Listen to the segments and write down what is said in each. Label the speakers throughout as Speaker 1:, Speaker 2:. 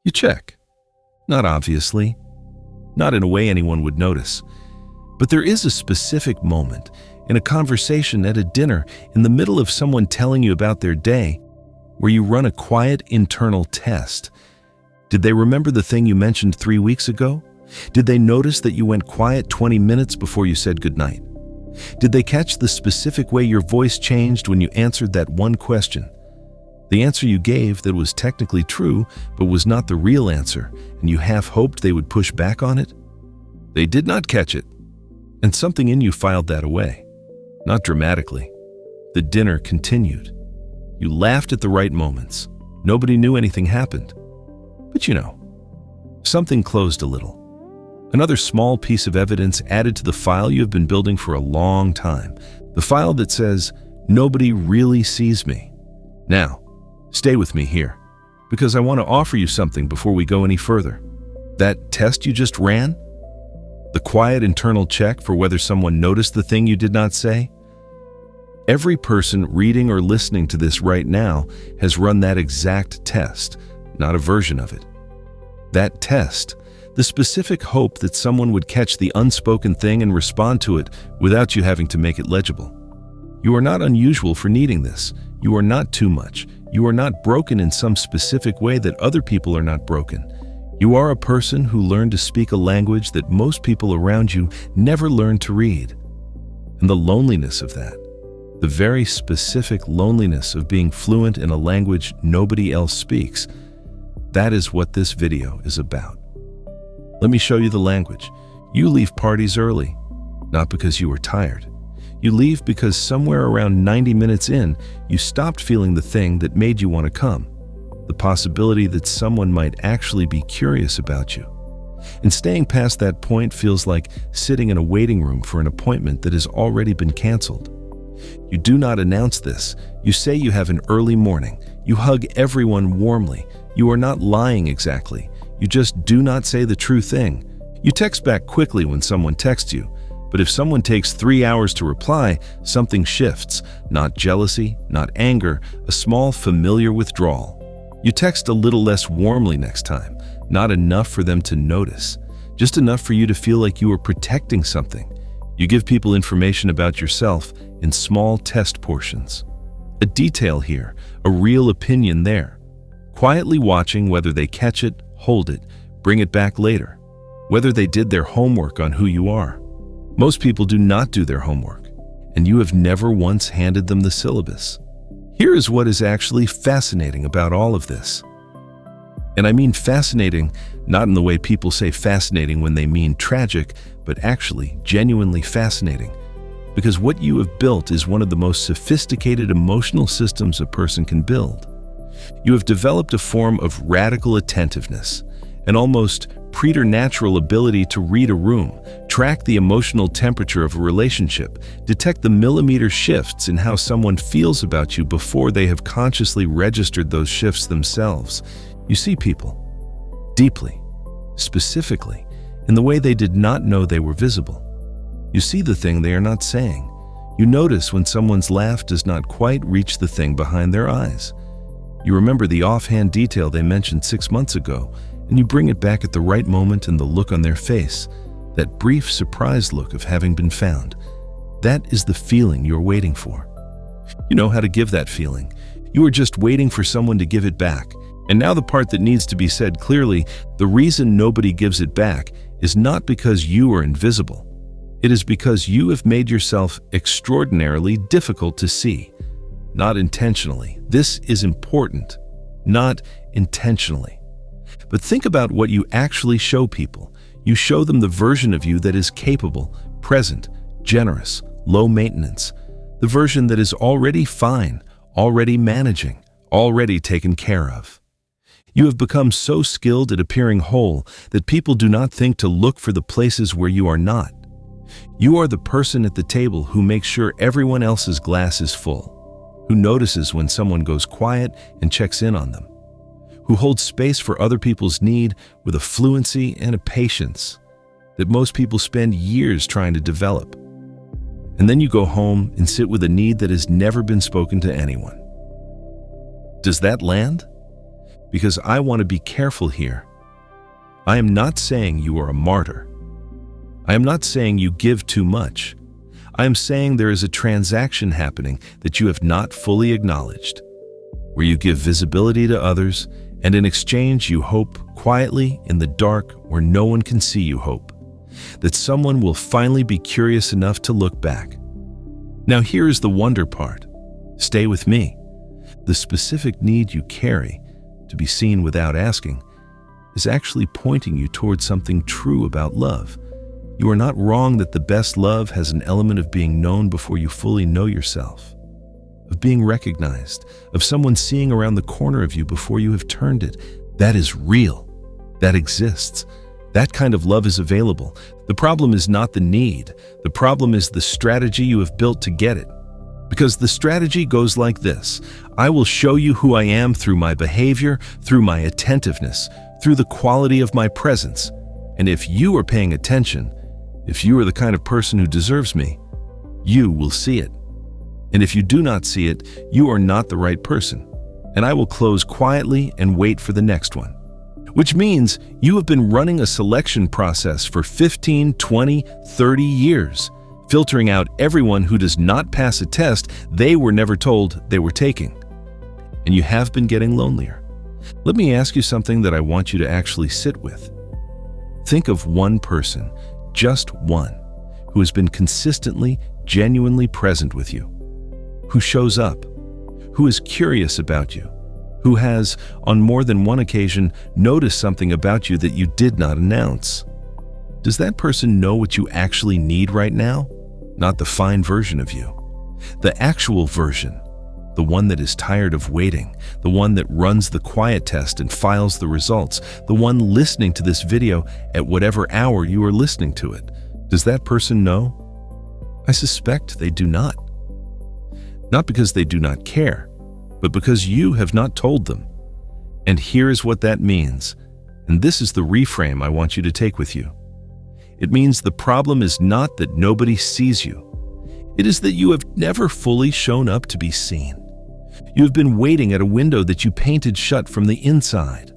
Speaker 1: You check. Not obviously, not in a way anyone would notice. But there is a specific moment, in a conversation at a dinner, in the middle of someone telling you about their day, where you run a quiet internal test. Did they remember the thing you mentioned 3 weeks ago? Did they notice that you went quiet 20 minutes before you said goodnight? Did they catch the specific way your voice changed when you answered that one question? The answer you gave that was technically true, but was not the real answer, and you half hoped they would push back on it? They did not catch it, and something in you filed that away. Not dramatically. The dinner continued. You laughed at the right moments. Nobody knew anything happened. But you know, something closed a little. Another small piece of evidence added to the file you have been building for a long time. The file that says, "Nobody really sees me." Now, stay with me here, because I want to offer you something before we go any further. That test you just ran? The quiet internal check for whether someone noticed the thing you did not say? Every person reading or listening to this right now has run that exact test, not a version of it. That test, the specific hope that someone would catch the unspoken thing and respond to it without you having to make it legible. You are not unusual for needing this. You are not too much. You are not broken in some specific way that other people are not broken. You are a person who learned to speak a language that most people around you never learned to read. And the loneliness of that, the very specific loneliness of being fluent in a language nobody else speaks, that is what this video is about. Let me show you the language. You leave parties early, not because you were tired. You leave because somewhere around 90 minutes in, you stopped feeling the thing that made you want to come. The possibility that someone might actually be curious about you. And staying past that point feels like sitting in a waiting room for an appointment that has already been canceled. You do not announce this. You say you have an early morning. You hug everyone warmly. You are not lying exactly. You just do not say the true thing. You text back quickly when someone texts you. But if someone takes 3 hours to reply, something shifts. Not jealousy, not anger, a small familiar withdrawal. You text a little less warmly next time, not enough for them to notice, just enough for you to feel like you are protecting something. You give people information about yourself in small test portions. A detail here, a real opinion there. Quietly watching whether they catch it, hold it, bring it back later. Whether they did their homework on who you are. Most people do not do their homework, and you have never once handed them the syllabus. Here is what is actually fascinating about all of this. And I mean fascinating, not in the way people say fascinating when they mean tragic, but actually genuinely fascinating. Because what you have built is one of the most sophisticated emotional systems a person can build. You have developed a form of radical attentiveness, an almost preternatural ability to read a room, track the emotional temperature of a relationship, detect the millimeter shifts in how someone feels about you before they have consciously registered those shifts themselves. You see people deeply, specifically, in the way they did not know they were visible. You see the thing they are not saying. You notice when someone's laugh does not quite reach the thing behind their eyes. You remember the offhand detail they mentioned 6 months ago, and you bring it back at the right moment and the look on their face, that brief surprised look of having been found. That is the feeling you're waiting for. You know how to give that feeling. You are just waiting for someone to give it back. And now the part that needs to be said clearly, the reason nobody gives it back is not because you are invisible. It is because you have made yourself extraordinarily difficult to see. Not intentionally. This is important. Not intentionally. But think about what you actually show people. You show them the version of you that is capable, present, generous, low maintenance. The version that is already fine, already managing, already taken care of. You have become so skilled at appearing whole that people do not think to look for the places where you are not. You are the person at the table who makes sure everyone else's glass is full, who notices when someone goes quiet and checks in on them, who holds space for other people's need with a fluency and a patience that most people spend years trying to develop. And then you go home and sit with a need that has never been spoken to anyone. Does that land? because I want to be careful here. I am not saying you are a martyr. I am not saying you give too much. I am saying there is a transaction happening that you have not fully acknowledged, where you give visibility to others, and in exchange you hope quietly in the dark where no one can see you hope, that someone will finally be curious enough to look back. Now here is the wonder part. Stay with me. The specific need you carry to be seen without asking is actually pointing you towards something true about love. You are not wrong that the best love has an element of being known before you fully know yourself, of being recognized, of someone seeing around the corner of you before you have turned it. That is real. That exists. That kind of love is available. The problem is not the need. The problem is the strategy you have built to get it. Because the strategy goes like this: I will show you who I am through my behavior, through my attentiveness, through the quality of my presence. And if you are paying attention, if you are the kind of person who deserves me, you will see it. And if you do not see it, you are not the right person. And I will close quietly and wait for the next one. Which means you have been running a selection process for 15, 20, 30 years, filtering out everyone who does not pass a test they were never told they were taking. And you have been getting lonelier. Let me ask you something that I want you to actually sit with. Think of one person, just one, who has been consistently, genuinely present with you, who shows up, who is curious about you, who has, on more than one occasion, noticed something about you that you did not announce. Does that person know what you actually need right now? Not the fine version of you. The actual version, the one that is tired of waiting, the one that runs the quiet test and files the results, the one listening to this video at whatever hour you are listening to it. Does that person know? I suspect they do not. Not because they do not care, but because you have not told them. And here is what that means, and this is the reframe I want you to take with you. It means the problem is not that nobody sees you. It is that you have never fully shown up to be seen. You have been waiting at a window that you painted shut from the inside.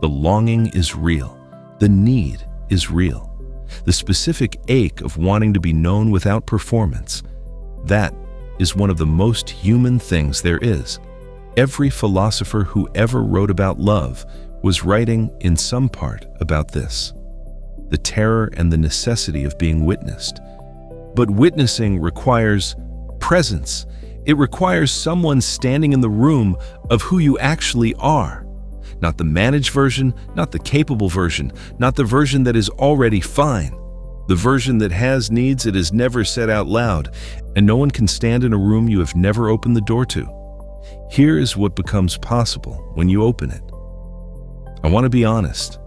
Speaker 1: The longing is real. The need is real. The specific ache of wanting to be known without performance. That is one of the most human things there is. Every philosopher who ever wrote about love was writing in some part about this. The terror and the necessity of being witnessed. But witnessing requires presence. It requires someone standing in the room of who you actually are. Not the managed version, not the capable version, not the version that is already fine. The version that has needs it is never said out loud, and no one can stand in a room you have never opened the door to. Here is what becomes possible when you open it. I want to be honest.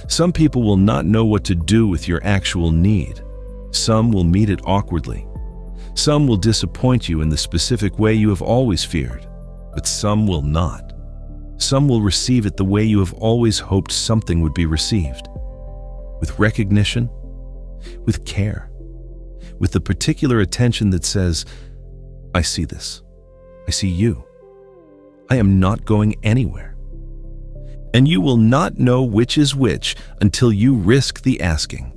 Speaker 1: Some people will not know what to do with your actual need. Some will meet it awkwardly. Some will disappoint you in the specific way you have always feared, but some will not. Some will receive it the way you have always hoped something would be received. With recognition, with care, with the particular attention that says, I see this. I see you. I am not going anywhere. And you will not know which is which until you risk the asking.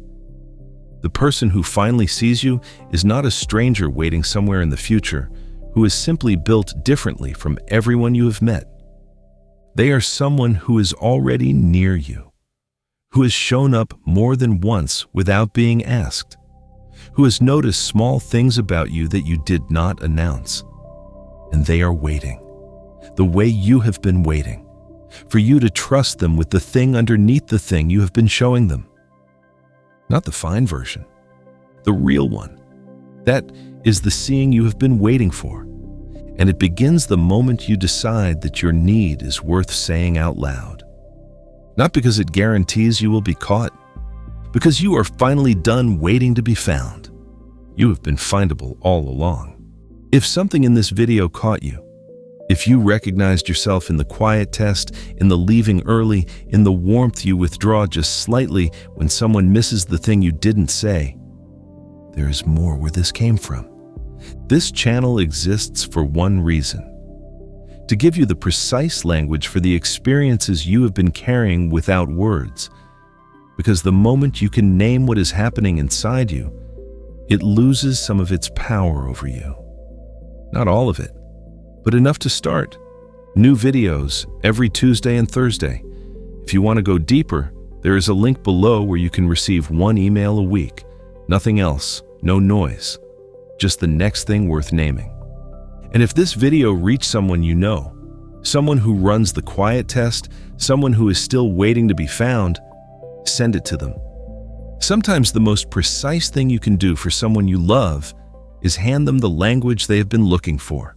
Speaker 1: The person who finally sees you is not a stranger waiting somewhere in the future who is simply built differently from everyone you have met. They are someone who is already near you, who has shown up more than once without being asked, who has noticed small things about you that you did not announce. And they are waiting, the way you have been waiting, for you to trust them with the thing underneath the thing you have been showing them. Not the fine version, the real one. That is the seeing you have been waiting for. And it begins the moment you decide that your need is worth saying out loud. Not because it guarantees you will be caught, because you are finally done waiting to be found. You have been findable all along. If something in this video caught you, if you recognized yourself in the quiet test, in the leaving early, in the warmth you withdraw just slightly when someone misses the thing you didn't say, there is more where this came from. This channel exists for one reason: to give you the precise language for the experiences you have been carrying without words. Because the moment you can name what is happening inside you, it loses some of its power over you. Not all of it, but enough to start. New videos every Tuesday and Thursday. If you want to go deeper, there is a link below where you can receive 1 email a week. Nothing else, no noise, just the next thing worth naming. And if this video reached someone you know, someone who runs the quiet test, someone who is still waiting to be found, send it to them. Sometimes the most precise thing you can do for someone you love is hand them the language they have been looking for.